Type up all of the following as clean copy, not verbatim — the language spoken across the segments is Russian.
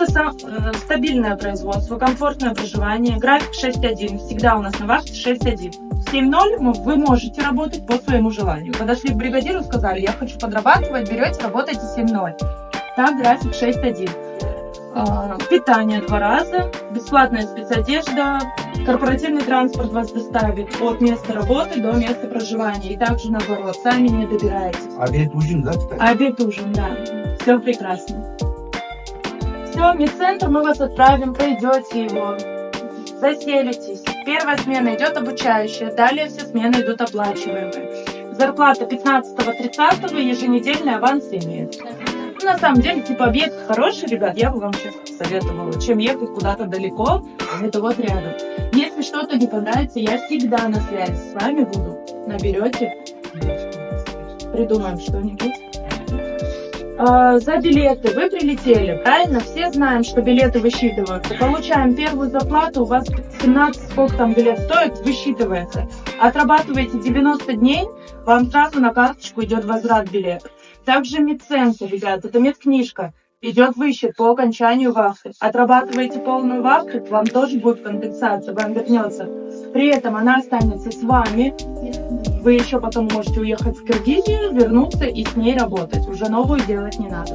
Это стабильное производство, комфортное проживание, график 6.1. Всегда у нас на вахте 6.1. В 7.0 вы можете работать по своему желанию. Подошли к бригадиру, сказали, я хочу подрабатывать, берете, работайте 7.0. Так, график 6.1. Питание 2 раза, бесплатная спецодежда, корпоративный транспорт вас доставит от места работы до места проживания. И также наоборот, сами не добираетесь. Обед, ужин, да? Обед, ужин, да. Все прекрасно. Все, медцентр, мы вас отправим, пройдете его, заселитесь. Первая смена идет обучающая, далее все смены идут оплачиваемые. Зарплата 15-30 еженедельный аванс имеется. Ну, на самом деле, типа, объект хороший, ребят, я бы вам сейчас советовала, чем ехать куда-то далеко, это вот рядом. Если что-то не понравится, я всегда на связи с вами буду. Наберете, придумаем что-нибудь. За билеты вы прилетели, правильно? Все знаем, что билеты высчитываются. Получаем первую зарплату, у вас 17, сколько там билет стоит, высчитывается. Отрабатываете 90 дней, вам сразу на карточку идет возврат билета. Также медцентр, ребят, это медкнижка. Идет высчет по окончанию вахты. Отрабатываете полную вахту, вам тоже будет компенсация, вам вернется. При этом она останется с вами. Вы еще потом можете уехать в Киргизию, вернуться и с ней работать. Уже новую делать не надо.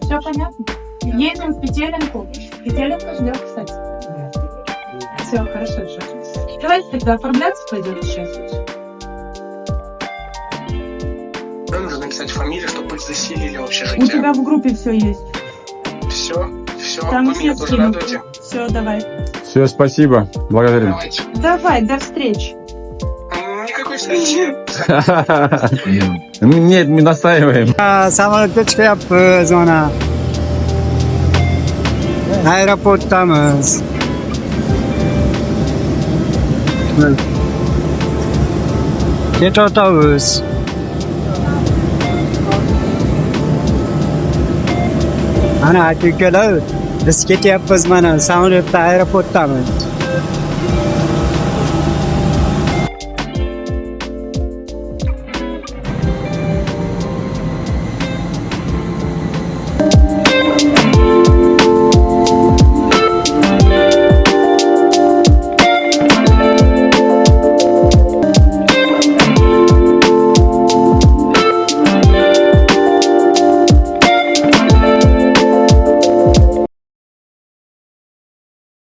Все понятно? Едем в Петелинку. Петелинка ждет, кстати. Все, хорошо. Давайте тогда оформляться пойдет сейчас. Нужно написать фамилию, чтобы заселили в У общежитие. тебя в группе все есть. Все, Там вы все меня тоже скинуты. радуете. Все, давай. Все, спасибо. Благодарим. Давайте. Давай, до встречи. Никакой встречи. Нет, мы настаиваем. Samolyotga chiqyapmiz mana. Aeroportdamiz. Ketayotamiz. Ana aka-ukalar, biz ketyapmiz mana samolyotda aeroportdamiz.